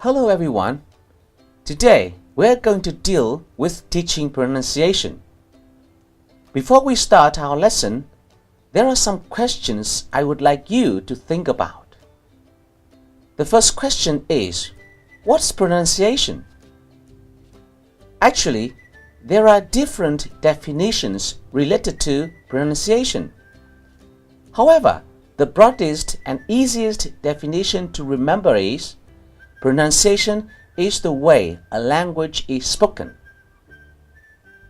Hello everyone. Today we're going to deal with teaching pronunciation. Before we start our lesson, there are some questions I would like you to think about. The first question is, what's pronunciation? Actually, there are different definitions related to pronunciation. However, the broadest and easiest definition to remember is, pronunciation is the way a language is spoken.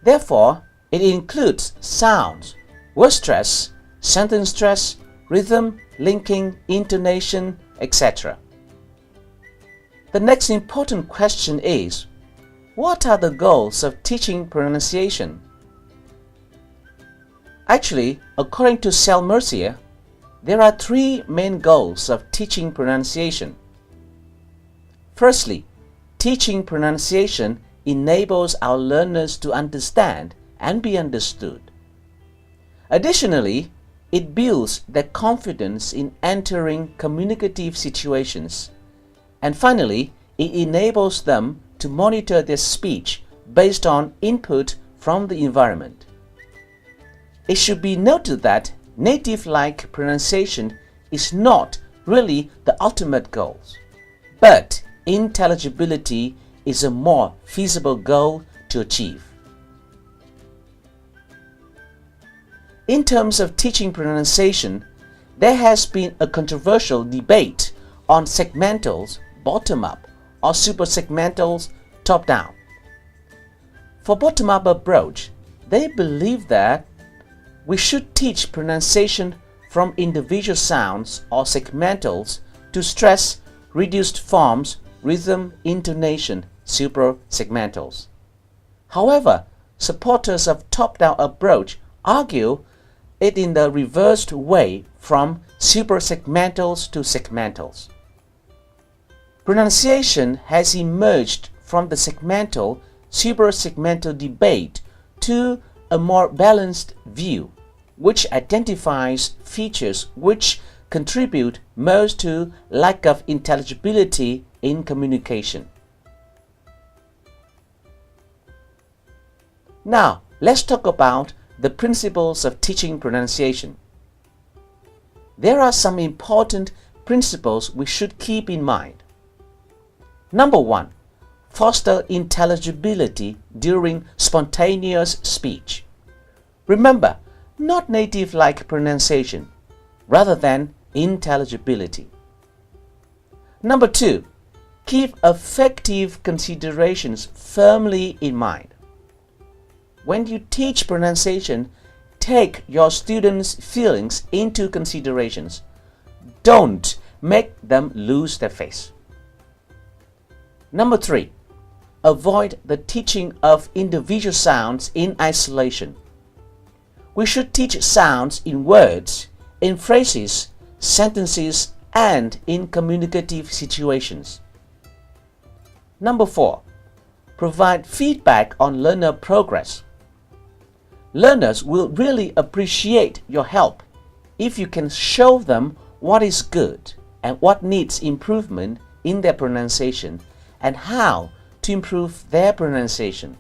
Therefore, it includes sounds, word stress, sentence stress, rhythm, linking, intonation, etc. The next important question is, what are the goals of teaching pronunciation? Actually, according to Mercier, there are three main goals of teaching pronunciation. Firstly, teaching pronunciation enables our learners to understand and be understood. Additionally, it builds their confidence in entering communicative situations. And finally, it enables them to monitor their speech based on input from the environment. It should be noted that native-like pronunciation is not really the ultimate goal, but intelligibility is a more feasible goal to achieve. In terms of teaching pronunciation, there has been a controversial debate on segmentals bottom-up or supersegmentals top-down. For bottom-up approach, they believe that we should teach pronunciation from individual sounds or segmentals to stress reduced forms, rhythm, intonation, suprasegmentals. However, supporters of top-down approach argue it in the reversed way from suprasegmentals to segmentals. Pronunciation has emerged from the segmental, suprasegmental debate to a more balanced view, which identifies features which contribute most to lack of intelligibility in communication. Now, let's talk about the principles of teaching pronunciation. There are some important principles we should keep in mind. Number 1. Foster intelligibility during spontaneous speech. Remember, not native-like pronunciation, rather than intelligibility. Number 2. Keep affective considerations firmly in mind. When you teach pronunciation, take your students' feelings into considerations. Don't make them lose their face. Number 3. Avoid the teaching of individual sounds in isolation. We should teach sounds in words, in phrases, sentences, and in communicative situations. Number 4. Provide feedback on learner progress. Learners will really appreciate your help if you can show them what is good and what needs improvement in their pronunciation and how to improve their pronunciation.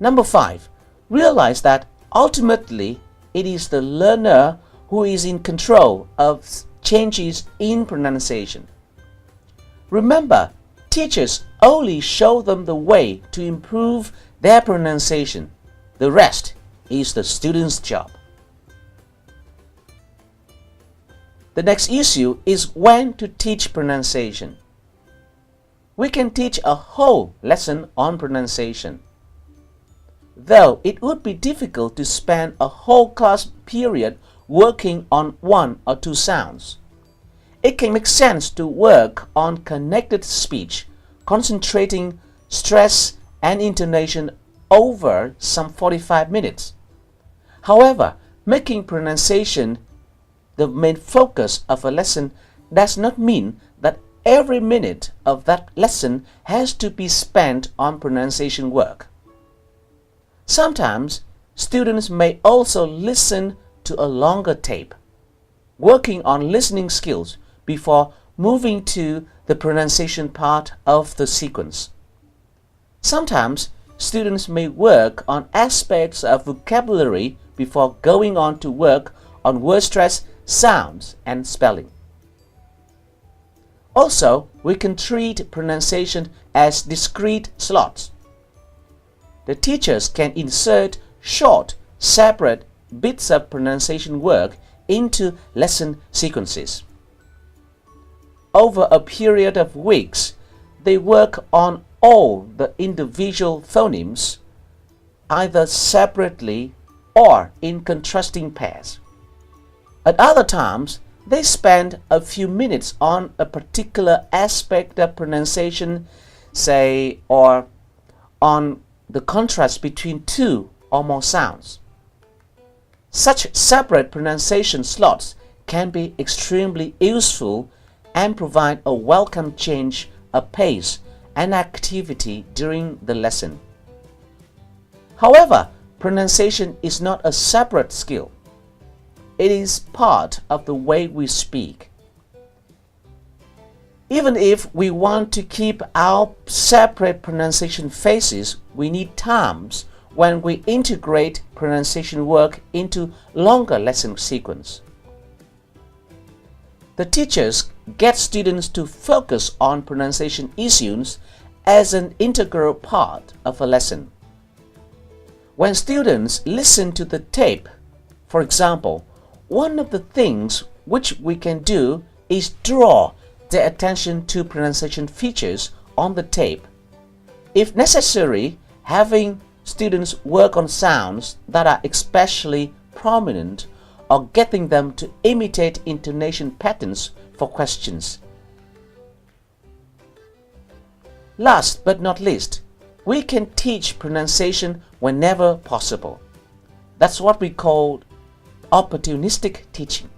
Number 5. Realize that ultimately it is the learner who is in control of changes in pronunciation. Remember, teachers only show them the way to improve their pronunciation. The rest is the student's job. The next issue is when to teach pronunciation. We can teach a whole lesson on pronunciation, though it would be difficult to spend a whole class period working on one or two sounds. It can make sense to work on connected speech, concentrating stress and intonation over some 45 minutes. However, making pronunciation the main focus of a lesson does not mean that every minute of that lesson has to be spent on pronunciation work. Sometimes, students may also listen to a longer tape, working on listening skills before moving to the pronunciation part of the sequence. Sometimes students may work on aspects of vocabulary before going on to work on word stress, sounds, and spelling. Also, we can treat pronunciation as discrete slots. The teachers can insert short, separate bits of pronunciation work into lesson sequences. Over a period of weeks, they work on all the individual phonemes, either separately or in contrasting pairs. At other times, they spend a few minutes on a particular aspect of pronunciation, say, or on the contrast between two or more sounds. Such separate pronunciation slots can be extremely useful and provide a welcome change of pace and activity during the lesson. However, pronunciation is not a separate skill. It is part of the way we speak. Even if we want to keep our separate pronunciation phases, we need times when we integrate pronunciation work into longer lesson sequence. The teachers get students to focus on pronunciation issues as an integral part of a lesson. When students listen to the tape, for example, one of the things which we can do is draw their attention to pronunciation features on the tape. If necessary, having students work on sounds that are especially prominent or getting them to imitate intonation patterns for questions. Last but not least, we can teach pronunciation whenever possible. That's what we call opportunistic teaching.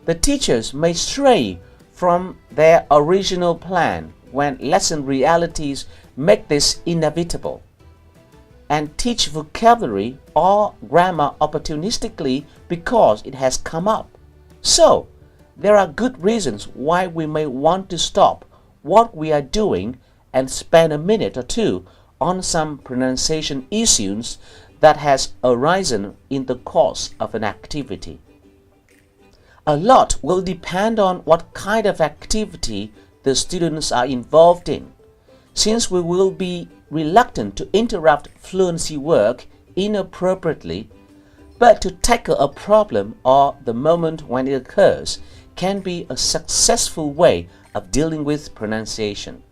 The teachers may stray from their original plan when lesson realities make this inevitable, and teach vocabulary or grammar opportunistically because it has come up. So, there are good reasons why we may want to stop what we are doing and spend a minute or two on some pronunciation issues that has arisen in the course of an activity. A lot will depend on what kind of activity the students are involved in, since we will be reluctant to interrupt fluency work inappropriately, but to tackle a problem or the moment when it occurs can be a successful way of dealing with pronunciation.